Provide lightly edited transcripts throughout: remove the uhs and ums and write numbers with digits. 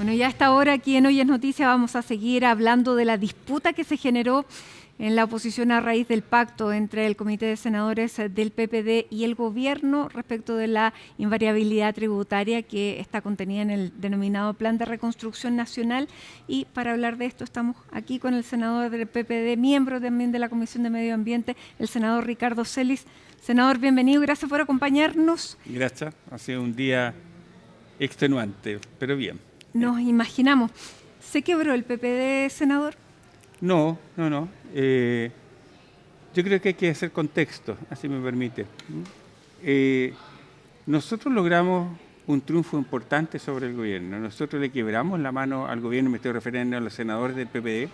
Bueno, ya a esta hora aquí en Hoy es Noticia vamos a seguir hablando de la disputa que se generó en la oposición a raíz del pacto entre el Comité de Senadores del PPD y el Gobierno respecto de la invariabilidad tributaria que está contenida en el denominado Plan de Reconstrucción Nacional. Y para hablar de esto estamos aquí con el senador del PPD, miembro también de la Comisión de Medio Ambiente, el senador Ricardo Celis. Senador, bienvenido, gracias por acompañarnos. Gracias, ha sido un día extenuante, pero bien. Nos imaginamos. ¿Se quebró el PPD, senador? No. Yo creo que hay que hacer contexto, así me permite. Nosotros logramos un triunfo importante sobre el gobierno. Nosotros le quebramos la mano al gobierno, me estoy refiriendo a los senadores del PPD,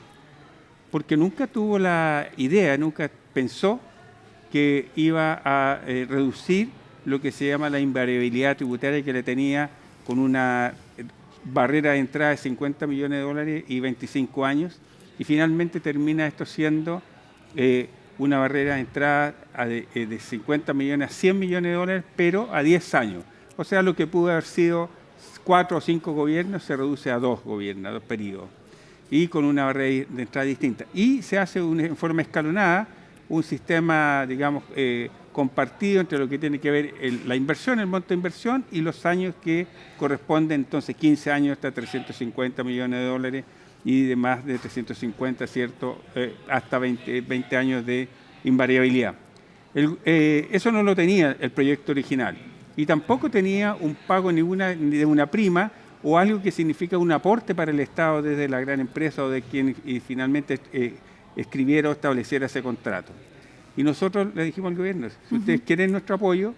porque nunca tuvo la idea, nunca pensó que iba a reducir lo que se llama la invariabilidad tributaria que le tenía con una barrera de entrada de 50 millones de dólares y 25 años, y finalmente termina esto siendo una barrera de entrada de 50 millones a 100 millones de dólares, pero a 10 años. O sea, lo que pudo haber sido 4 o 5 gobiernos se reduce a 2 gobiernos, a 2 periodos, y con una barrera de entrada distinta. Y se hace en forma escalonada un sistema, digamos, compartido entre lo que tiene que ver la inversión, el monto de inversión y los años que corresponden, entonces 15 años hasta 350 millones de dólares y de más de 350, ¿cierto? Hasta 20 años de invariabilidad. Eso no lo tenía el proyecto original y tampoco tenía un pago ni de una prima o algo que significa un aporte para el Estado desde la gran empresa o de quien finalmente escribiera o estableciera ese contrato. Y nosotros le dijimos al gobierno, si ustedes quieren nuestro apoyo,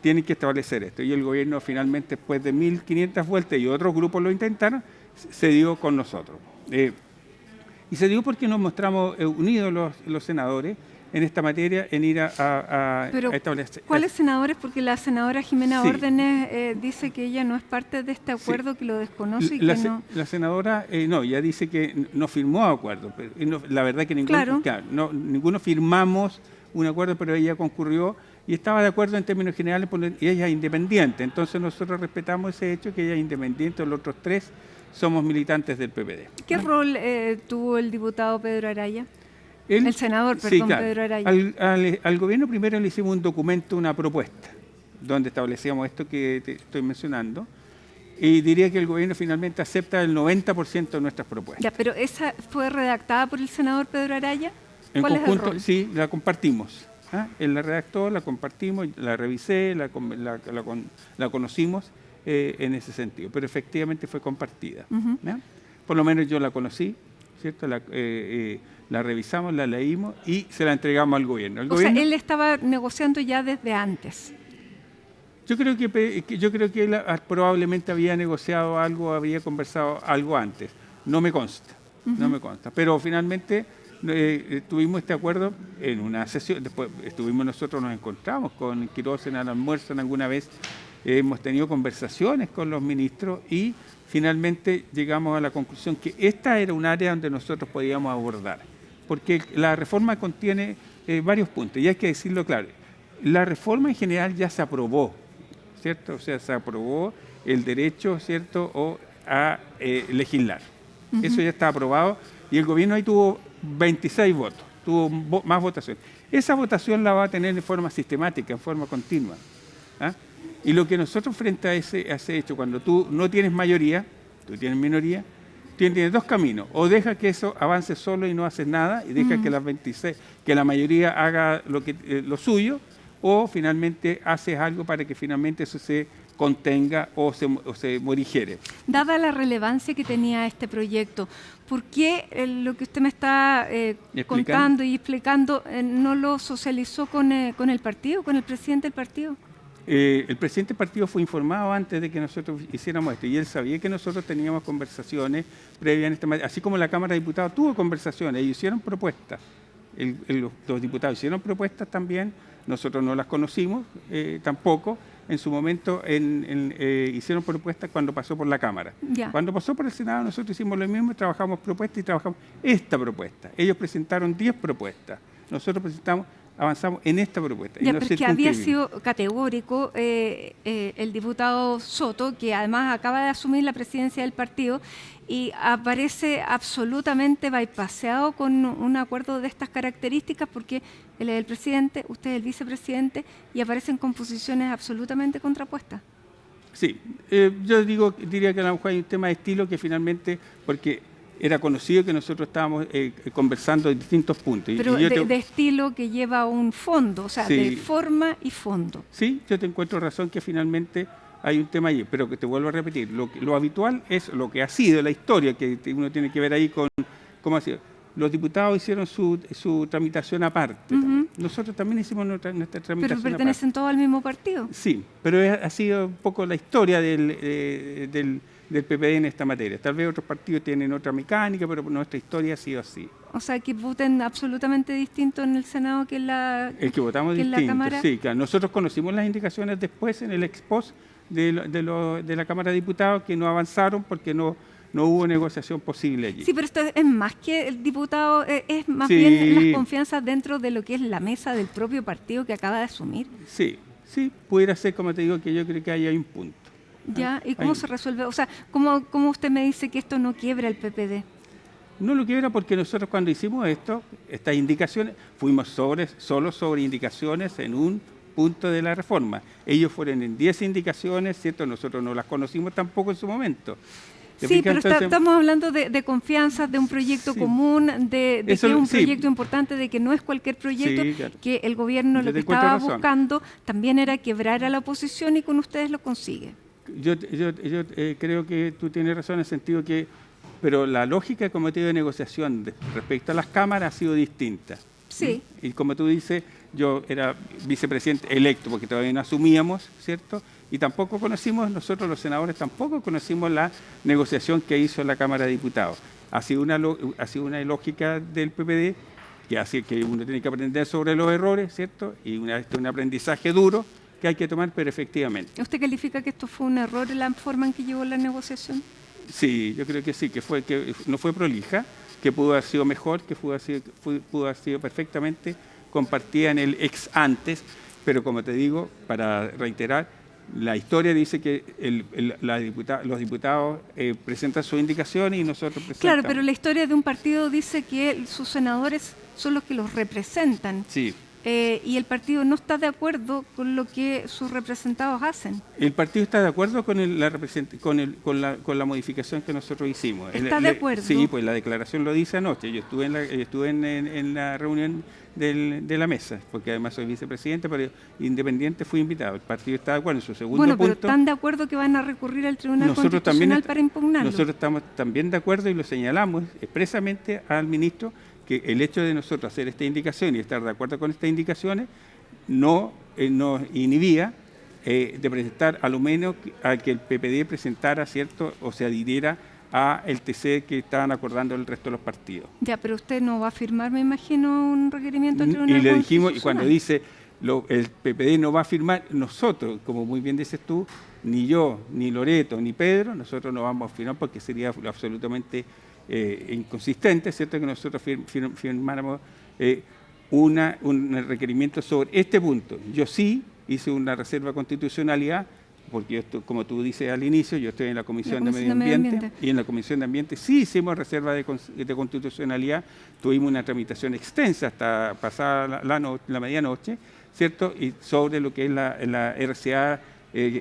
tienen que establecer esto. Y el gobierno finalmente, después de 1.500 vueltas y otros grupos lo intentaron, se dio con nosotros. Y se dio porque nos mostramos unidos los senadores en esta materia, en ir a establecer. ¿Cuáles senadores? Porque la senadora Jimena Sí. Órdenes dice que ella no es parte de este acuerdo, sí, que lo desconoce y que no... La senadora, no, ella dice que no firmó acuerdo. Pero la verdad que ninguno firmamos un acuerdo, pero ella concurrió y estaba de acuerdo en términos generales y ella es independiente. Entonces nosotros respetamos ese hecho, que ella es independiente, los otros 3 somos militantes del PPD. ¿Qué rol tuvo el diputado Pedro Araya? El senador, perdón, sí, claro. Pedro Araya. Al gobierno primero le hicimos un documento, una propuesta, donde establecíamos esto que te estoy mencionando, y diría que el gobierno finalmente acepta el 90% de nuestras propuestas. Ya, pero ¿esa fue redactada por el senador Pedro Araya? En conjunto, sí, la compartimos. Él la redactó, la compartimos, la revisé, la conocimos en ese sentido, pero efectivamente fue compartida. Por lo menos yo la conocí, ¿cierto? La revisamos, la leímos y se la entregamos al gobierno. Sea, él estaba negociando ya desde antes. Yo creo que él probablemente había negociado algo, había conversado algo antes. No me consta, no me consta. Pero finalmente tuvimos este acuerdo en una sesión. Después nosotros nos encontramos con Quiroz en el almuerzo alguna vez. Hemos tenido conversaciones con los ministros y finalmente llegamos a la conclusión que esta era un área donde nosotros podíamos abordar. Porque la reforma contiene varios puntos, y hay que decirlo claro. La reforma en general ya se aprobó, ¿cierto? O sea, se aprobó el derecho, ¿cierto?, a legislar. Eso ya está aprobado y el gobierno ahí tuvo 26 votos, tuvo más votación. Esa votación la va a tener de forma sistemática, en forma continua. Y lo que nosotros frente a ese hecho, cuando tú no tienes mayoría, tú tienes minoría, tienes 2 caminos. O deja que eso avance solo y no haces nada, y deja que la mayoría haga lo suyo, o finalmente haces algo para que finalmente eso se contenga o se morigere. Dada la relevancia que tenía este proyecto, ¿por qué lo que usted me está contando y explicando no lo socializó con el partido, con el presidente del partido? El presidente del partido fue informado antes de que nosotros hiciéramos esto y él sabía que nosotros teníamos conversaciones previas en esta materia, así como la Cámara de Diputados tuvo conversaciones, ellos hicieron propuestas, los diputados hicieron propuestas también, nosotros no las conocimos tampoco, en su momento hicieron propuestas cuando pasó por la Cámara. Ya. Cuando pasó por el Senado nosotros hicimos lo mismo, trabajamos propuestas y trabajamos esta propuesta. Ellos presentaron 10 propuestas, nosotros presentamos avanzamos en esta propuesta. Ya, pero es que había sido categórico el diputado Soto, que además acaba de asumir la presidencia del partido, y aparece absolutamente bypaseado con un acuerdo de estas características, porque él es el presidente, usted es el vicepresidente, y aparecen con posiciones absolutamente contrapuestas. Sí, yo diría que a lo mejor hay un tema de estilo que finalmente, porque era conocido que nosotros estábamos conversando en distintos puntos. Pero de estilo que lleva un fondo, o sea, sí, de forma y fondo. Sí, yo te encuentro razón que finalmente hay un tema allí, pero que te vuelvo a repetir, lo habitual es lo que ha sido la historia, que uno tiene que ver ahí con cómo ha sido. Los diputados hicieron su tramitación aparte. Nosotros también hicimos nuestra tramitación aparte. ¿Pero pertenecen todos al mismo partido? Sí, pero ha sido un poco la historia del PPD en esta materia. Tal vez otros partidos tienen otra mecánica, pero nuestra historia ha sido así. O sea, que voten absolutamente distinto en el Senado que en la Cámara. El que votamos distinto, sí. Claro. Nosotros conocimos las indicaciones después en el ex post de la Cámara de Diputados que no avanzaron porque no hubo negociación posible allí. Sí, pero esto es más que el diputado, es más bien las confianzas dentro de lo que es la mesa del propio partido que acaba de asumir. Sí, pudiera ser, como te digo, que yo creo que ahí hay un punto. Ya, ¿y cómo se resuelve? O sea, ¿cómo usted me dice que esto no quiebra el PPD? No lo quiebra porque nosotros cuando hicimos estas indicaciones, fuimos solo sobre indicaciones en un punto de la reforma. Ellos fueron en 10 indicaciones, ¿cierto? Nosotros no las conocimos tampoco en su momento. Sí, pero estamos hablando de confianza, de un proyecto común, de que es un proyecto importante, de que no es cualquier proyecto, claro, que el gobierno lo que estaba buscando también era quebrar a la oposición y con ustedes lo consigue. Yo creo que tú tienes razón en el sentido que, pero la lógica como te digo de negociación respecto a las cámaras ha sido distinta. Sí. Y como tú dices, yo era vicepresidente electo porque todavía no asumíamos, ¿cierto? Y tampoco conocimos, nosotros los senadores tampoco conocimos la negociación que hizo la Cámara de Diputados. Ha sido una lógica del PPD que hace que uno tiene que aprender sobre los errores, ¿cierto? Y un aprendizaje duro que hay que tomar, pero efectivamente. ¿Usted califica que esto fue un error en la forma en que llevó la negociación? Sí, yo creo que sí, que no fue prolija, que pudo haber sido mejor, que pudo haber sido perfectamente compartida en el ex antes, pero como te digo, para reiterar, la historia dice que los diputados presentan sus indicaciones y nosotros presentamos. Claro, pero la historia de un partido dice que sus senadores son los que los representan. Sí. Y el partido no está de acuerdo con lo que sus representados hacen. El partido está de acuerdo con la modificación que nosotros hicimos. ¿Está de acuerdo? Sí, pues la declaración lo dice anoche. Yo estuve en la reunión de la mesa, porque además soy vicepresidente, pero independiente fui invitado. El partido está de acuerdo en su segundo punto. Bueno, pero ¿están de acuerdo que van a recurrir al Tribunal Constitucional para impugnarlo? Nosotros estamos también de acuerdo y lo señalamos expresamente al ministro que el hecho de nosotros hacer esta indicación y estar de acuerdo con estas indicaciones no nos inhibía de presentar a lo menos a que el PPD presentara, ¿cierto?, o se adhiriera a el TC que estaban acordando el resto de los partidos. Ya, pero usted no va a firmar, me imagino, un requerimiento al Tribunal Constitucional. Y le dijimos, y cuando dice el PPD no va a firmar, nosotros, como muy bien dices tú, ni yo, ni Loreto, ni Pedro, nosotros no vamos a firmar porque sería absolutamente inconsistente, ¿cierto?, que nosotros firmáramos un requerimiento sobre este punto. Yo sí hice una reserva de constitucionalidad, porque yo, como tú dices al inicio, yo estoy en la Comisión de Medio Ambiente, y en la Comisión de Ambiente sí hicimos reserva de constitucionalidad, tuvimos una tramitación extensa hasta pasada la medianoche, ¿cierto?, y sobre lo que es la RCA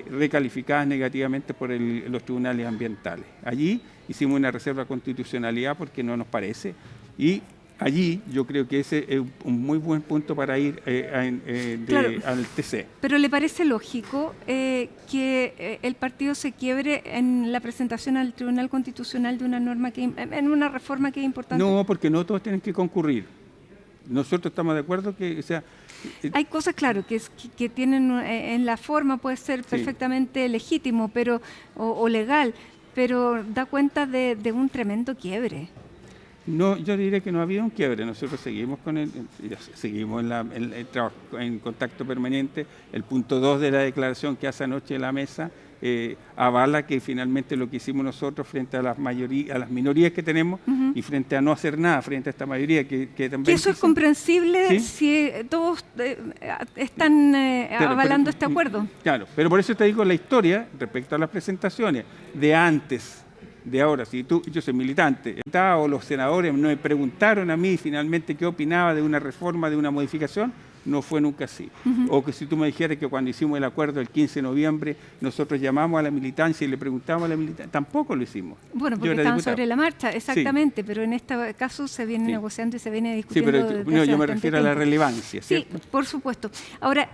recalificadas negativamente por los tribunales ambientales. Allí hicimos una reserva de constitucionalidad porque no nos parece, y allí yo creo que ese es un muy buen punto para ir al TC. Pero ¿le parece lógico que el partido se quiebre en la presentación al Tribunal Constitucional de una norma en una reforma que es importante? No, porque no todos tienen que concurrir. Nosotros estamos de acuerdo que, o sea, hay cosas, claro, que tienen en la forma puede ser perfectamente legítimo, pero o legal, pero da cuenta de un tremendo quiebre. No, yo diría que no ha habido un quiebre. Nosotros seguimos seguimos en contacto permanente. El punto 2 de la declaración que hace anoche la mesa avala que finalmente lo que hicimos nosotros frente a las minorías que tenemos y frente a no hacer nada frente a esta mayoría que también... Que eso es comprensible, ¿sí? Si todos están avalando este acuerdo. Claro, pero por eso te digo la historia respecto a las presentaciones de antes, de ahora. Si yo soy militante, o los senadores me preguntaron a mí finalmente qué opinaba de una reforma, de una modificación, no fue nunca así. O que si tú me dijeras que cuando hicimos el acuerdo el 15 de noviembre, nosotros llamamos a la militancia y le preguntamos a la militancia, tampoco lo hicimos. Bueno, porque estaban sobre la marcha, exactamente, sí. Pero en este caso se viene negociando y se viene discutiendo. Sí, pero yo me refiero a la relevancia, ¿cierto? Sí, por supuesto. Ahora,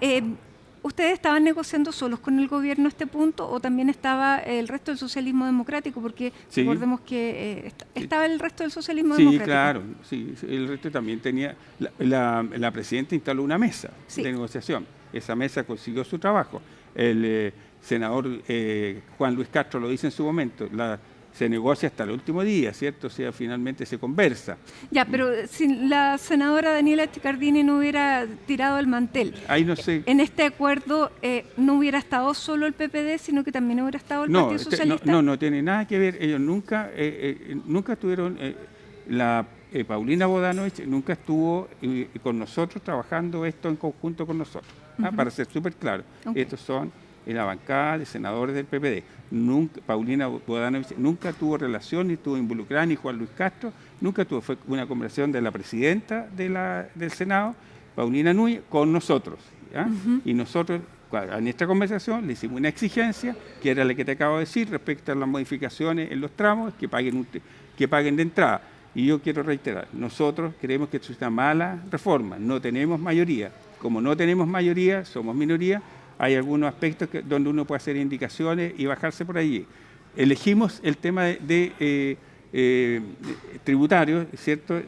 ¿ustedes estaban negociando solos con el gobierno a este punto o también estaba el resto del socialismo democrático? Porque recordemos que estaba el resto del socialismo democrático. Claro, sí, el resto también tenía... La presidenta instaló una mesa de negociación. Esa mesa consiguió su trabajo. El senador Juan Luis Castro lo dice en su momento, se negocia hasta el último día, ¿cierto? O sea, finalmente se conversa. Ya, pero si la senadora Daniela Chiccardini no hubiera tirado el mantel, ahí no sé. En este acuerdo no hubiera estado solo el PPD, sino que también hubiera estado el Partido Socialista. No tiene nada que ver. Ellos nunca estuvieron... Paulina Bodanovich nunca estuvo con nosotros trabajando esto en conjunto con nosotros, para ser súper claro. Okay. Estos son en la bancada de senadores del PPD. Paulina Bodanovich nunca tuvo relación, ni estuvo involucrada, ni Juan Luis Castro, nunca tuvo, fue una conversación de la presidenta del Senado, Paulina Núñez, con nosotros. Y nosotros, en esta conversación, le hicimos una exigencia, que era la que te acabo de decir, respecto a las modificaciones en los tramos, que paguen de entrada. Y yo quiero reiterar, nosotros creemos que esto es una mala reforma, no tenemos mayoría. Como no tenemos mayoría, somos minoría, hay algunos aspectos donde uno puede hacer indicaciones y bajarse por allí. Elegimos el tema de tributario, ¿cierto?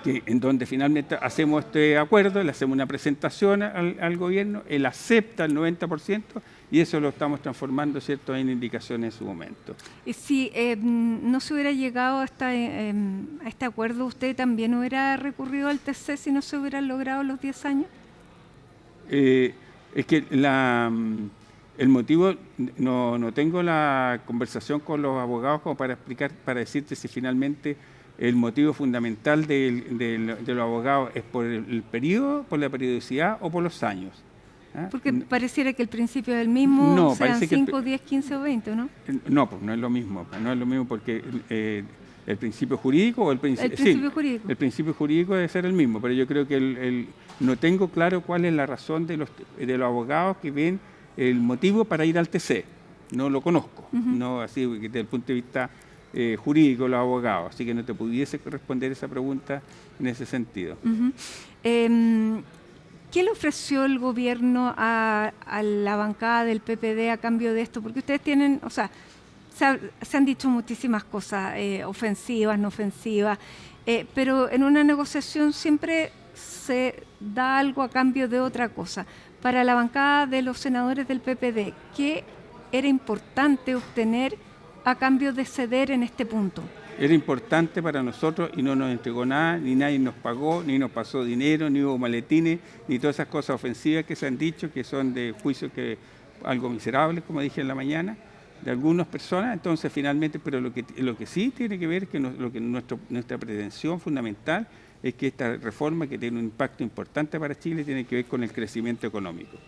En donde finalmente hacemos este acuerdo, le hacemos una presentación al gobierno, él acepta el 90% y eso lo estamos transformando, ¿cierto?, en indicaciones en su momento. Y si no se hubiera llegado a este acuerdo, ¿usted también hubiera recurrido al TC si no se hubieran logrado los 10 años? Es que el motivo, no tengo la conversación con los abogados como para explicar, para decirte si finalmente el motivo fundamental de los abogados es por el periodo, por la periodicidad o por los años. Porque pareciera que el principio es el mismo, sean 5, 10, 15 o 20, ¿no? No, pues no es lo mismo. No es lo mismo porque el principio jurídico o el principio jurídico. El principio jurídico debe ser el mismo, pero yo creo que no tengo claro cuál es la razón de los abogados que ven el motivo para ir al TC. No lo conozco, no así desde el punto de vista jurídico los abogados, así que no te pudiese responder esa pregunta en ese sentido. ¿Qué le ofreció el gobierno a la bancada del PPD a cambio de esto? Porque ustedes tienen, o sea, se han dicho muchísimas cosas, ofensivas, no ofensivas, pero en una negociación siempre se da algo a cambio de otra cosa. Para la bancada de los senadores del PPD, ¿qué era importante obtener a cambio de ceder en este punto? Era importante para nosotros y no nos entregó nada, ni nadie nos pagó, ni nos pasó dinero, ni hubo maletines, ni todas esas cosas ofensivas que se han dicho, que son de juicio algo miserables, como dije en la mañana, de algunas personas. Entonces, finalmente, pero lo que sí tiene que ver es que nuestra pretensión fundamental es que esta reforma, que tiene un impacto importante para Chile, tiene que ver con el crecimiento económico.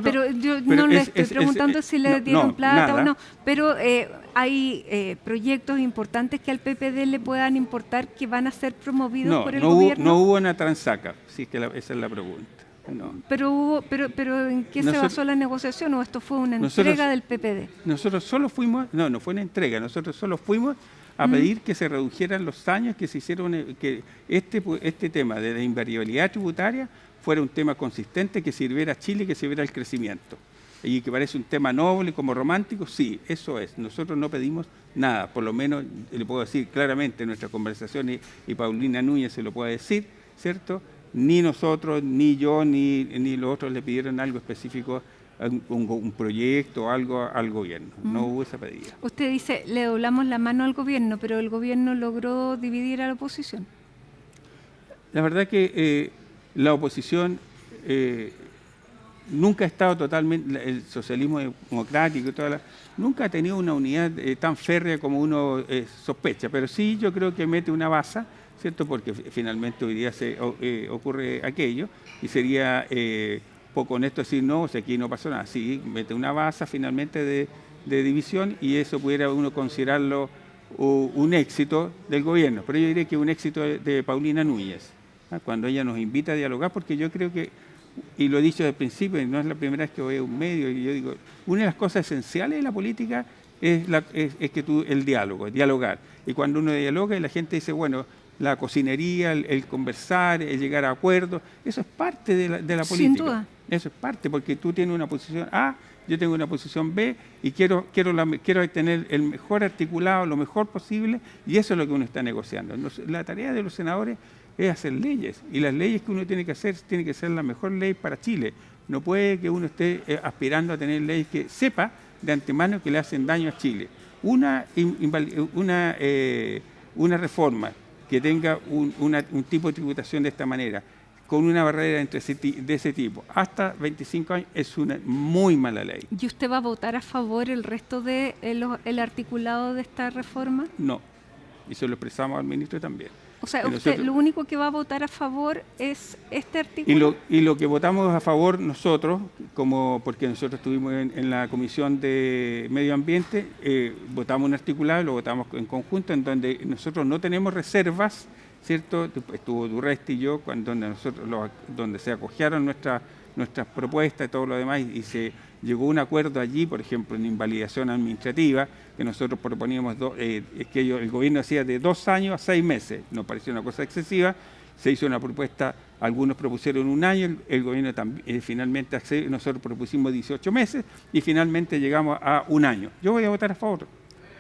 Pero yo no le estoy preguntando si le dieron plata nada. O no, pero hay proyectos importantes que al PPD le puedan importar que van a ser promovidos por el gobierno. No hubo una transaca, sí, esa es la pregunta. No. Pero ¿en qué se basó la negociación o esto fue una entrega del PPD? Nosotros solo fuimos, no fue una entrega, nosotros solo fuimos a pedir que se redujeran los años, que se hicieron, que este tema de la invariabilidad tributaria fuera un tema consistente, que sirviera a Chile, que sirviera al crecimiento. Y que parece un tema noble, como romántico, sí, eso es. Nosotros no pedimos nada, por lo menos le puedo decir claramente en nuestras conversaciones, y Paulina Núñez se lo puede decir, ¿cierto? Ni nosotros, ni yo, ni los otros le pidieron algo específico un proyecto o algo al gobierno. No hubo esa pedida. Usted dice, le doblamos la mano al gobierno, pero el gobierno logró dividir a la oposición. La verdad que la oposición nunca ha estado totalmente, el socialismo democrático, nunca ha tenido una unidad tan férrea como uno sospecha, pero sí yo creo que mete una baza, ¿cierto? Porque finalmente hoy día ocurre aquello y sería poco honesto decir no, o sea, aquí no pasó nada. Sí, mete una baza finalmente de división y eso pudiera uno considerarlo un éxito del gobierno, pero yo diría que un éxito de Paulina Núñez, cuando ella nos invita a dialogar, porque yo creo que, y lo he dicho desde el principio, y no es la primera vez que voy a un medio, y yo digo, una de las cosas esenciales de la política es que el diálogo, dialogar. Y cuando uno dialoga y la gente dice, bueno, la cocinería, el conversar, el llegar a acuerdos, eso es parte de la política. Sin duda. Eso es parte, porque tú tienes una posición A, yo tengo una posición B y quiero tener el mejor articulado, lo mejor posible, y eso es lo que uno está negociando. La tarea de los senadores es hacer leyes, y las leyes que uno tiene que hacer, tiene que ser la mejor ley para Chile. No puede que uno esté aspirando a tener leyes que sepa de antemano que le hacen daño a Chile. Una reforma que tenga un tipo de tributación de esta manera, con una barrera de ese tipo, hasta 25 años, es una muy mala ley. ¿Y usted va a votar a favor el resto del articulado de esta reforma? No, y se lo expresamos al ministro también. O sea, usted lo único que va a votar a favor es este artículo. Y lo que votamos a favor nosotros, porque nosotros estuvimos en la Comisión de Medio Ambiente, votamos un articulado, lo votamos en conjunto, en donde nosotros no tenemos reservas, ¿cierto? Estuvo Durresti y yo, donde se acogieron nuestras propuestas y todo lo demás, y se llegó a un acuerdo allí, por ejemplo, en invalidación administrativa, que nosotros proponíamos, el gobierno hacía de 2 años a 6 meses, nos pareció una cosa excesiva, se hizo una propuesta, algunos propusieron 1 año, el gobierno finalmente accedió, nosotros propusimos 18 meses y finalmente llegamos a 1 año. Yo voy a votar a favor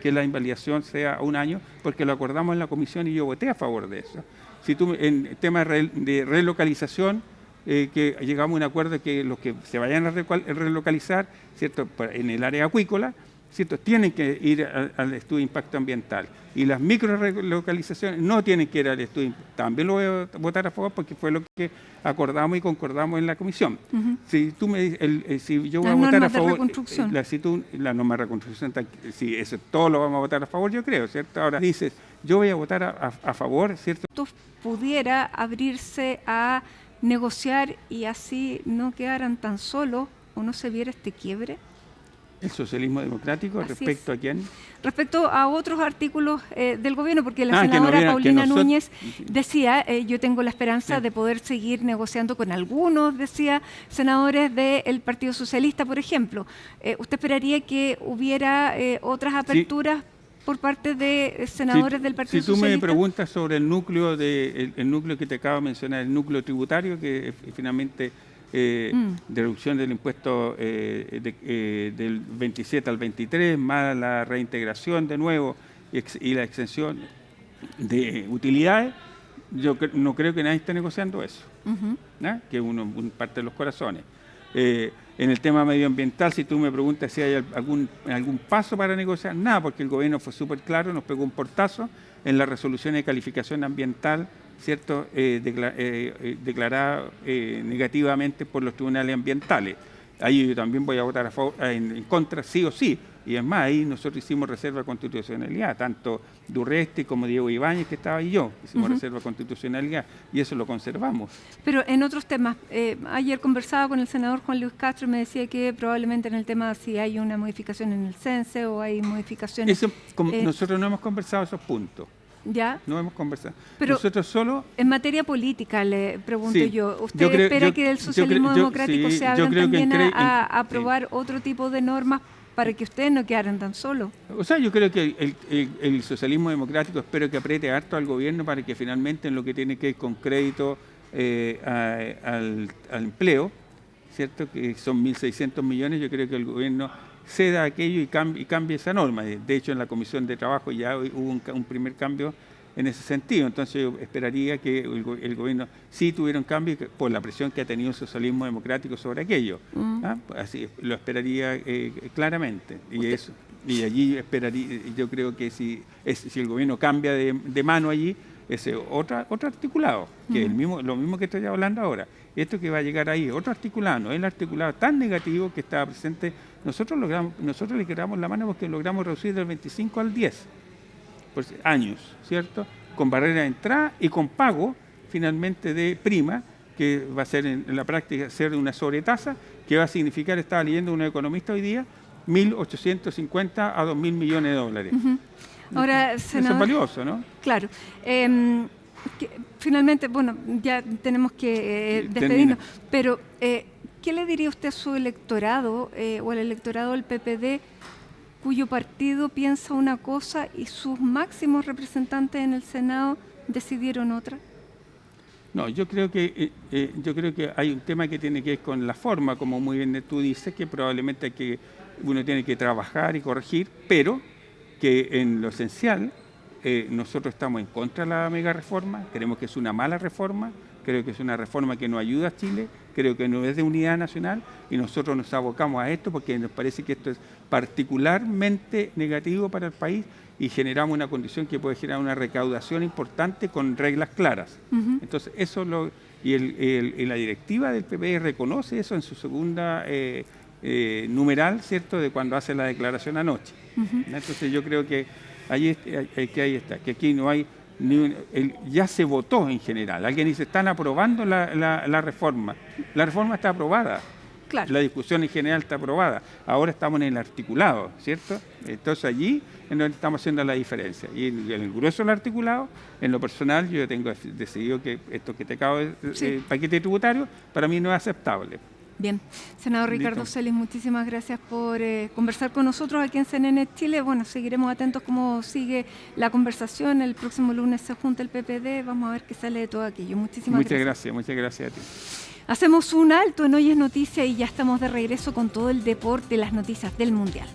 que la invalidación sea 1 año, porque lo acordamos en la comisión y yo voté a favor de eso. Si tú, en tema de relocalización, que llegamos a un acuerdo de que los que se vayan a relocalizar, ¿cierto?, en el área acuícola, ¿cierto?, tienen que ir al estudio de impacto ambiental. Y las micro relocalizaciones no tienen que ir al estudio. También lo voy a votar a favor porque fue lo que acordamos y concordamos en la comisión. Si tú me dices, si yo voy a votar a favor, la norma de reconstrucción, sí, eso todo lo vamos a votar a favor, yo creo, ¿cierto? Ahora dices, yo voy a votar a favor, ¿cierto? Pudiera abrirse a negociar y así no quedaran tan solos o no se viera este quiebre. ¿El socialismo democrático respecto a quién? Respecto a otros artículos del gobierno, porque la senadora Paulina Núñez decía, yo tengo la esperanza de poder seguir negociando con algunos, decía, senadores del Partido Socialista, por ejemplo. ¿Usted esperaría que hubiera otras aperturas por parte de senadores del Partido Socialista? Si tú me preguntas sobre el núcleo el núcleo que te acabo de mencionar, el núcleo tributario, que finalmente de reducción del impuesto del 27 al 23, más la reintegración de nuevo y la exención de utilidades, yo no creo que nadie esté negociando eso, que uno parte de los corazones. En el tema medioambiental, si tú me preguntas si hay algún paso para negociar, nada, porque el gobierno fue súper claro, nos pegó un portazo en la resolución de calificación ambiental, ¿cierto?, declarada negativamente por los tribunales ambientales. Ahí yo también voy a votar a favor, en contra, sí o sí. Y es más, ahí nosotros hicimos reserva de constitucionalidad, tanto Durresti como Diego Ibáñez, que estaba ahí yo, hicimos reserva de constitucionalidad y eso lo conservamos. Pero en otros temas, ayer conversaba con el senador Juan Luis Castro y me decía que probablemente en el tema si hay una modificación en el CENSE o hay modificaciones... Nosotros no hemos conversado esos puntos. ¿Ya? No hemos conversado. Pero nosotros solo... En materia política, le pregunto yo, ¿usted espera que del socialismo democrático se abran también a aprobar otro tipo de normas para que ustedes no quedaran tan solos? O sea, yo creo que el socialismo democrático espero que apriete harto al gobierno para que finalmente en lo que tiene que ver con crédito al empleo, ¿cierto?, que son 1.600 millones, yo creo que el gobierno ceda aquello y cambie esa norma. De hecho, en la Comisión de Trabajo ya hubo un primer cambio en ese sentido. Entonces yo esperaría que el gobierno sí tuviera un cambio por la presión que ha tenido el socialismo democrático sobre aquello. Así lo esperaría claramente. Y allí esperaría, yo creo que si el gobierno cambia de mano allí, ese otro articulado, que es lo mismo que estoy hablando ahora. Esto que va a llegar ahí, otro articulado, no es el articulado tan negativo que estaba presente. Nosotros le quedamos la mano porque logramos reducir del 25 al 10 por años, ¿cierto? Con barrera de entrada y con pago finalmente de prima, que va a ser en la práctica ser una sobretasa, que va a significar, estaba leyendo un economista hoy día, 1.850 a 2.000 millones de dólares. Ahora, senador, eso es valioso, ¿no? Claro. Finalmente, bueno, ya tenemos que despedirnos, pero ¿qué le diría usted a su electorado o al electorado del PPD, cuyo partido piensa una cosa y sus máximos representantes en el Senado decidieron otra? No, yo creo que hay un tema que tiene que ver con la forma, como muy bien tú dices, que probablemente uno tiene que trabajar y corregir, pero que en lo esencial nosotros estamos en contra de la mega reforma, creemos que es una mala reforma, creo que es una reforma que no ayuda a Chile, creo que no es de unidad nacional y nosotros nos abocamos a esto porque nos parece que esto es particularmente negativo para el país y generamos una condición que puede generar una recaudación importante con reglas claras. Entonces, y la directiva del PPD reconoce eso en su segunda numeral, ¿cierto?, de cuando hace la declaración anoche. Entonces, yo creo que ahí está, que aquí no hay ya se votó en general. Alguien dice, están aprobando la reforma. La reforma está aprobada. Claro. La discusión en general está aprobada. Ahora estamos en el articulado, ¿cierto? Entonces allí es donde estamos haciendo la diferencia. Y en el grueso del articulado, en lo personal, yo tengo decidido que esto que te acabo de paquete tributario, para mí no es aceptable. Bien, senador Ricardo Celis, muchísimas gracias por conversar con nosotros aquí en CNN Chile. Bueno, seguiremos atentos cómo sigue la conversación. El próximo lunes se junta el PPD, vamos a ver qué sale de todo aquello. Muchas gracias. Muchas gracias a ti. Hacemos un alto en Hoy es Noticia y ya estamos de regreso con todo el deporte y las noticias del Mundial.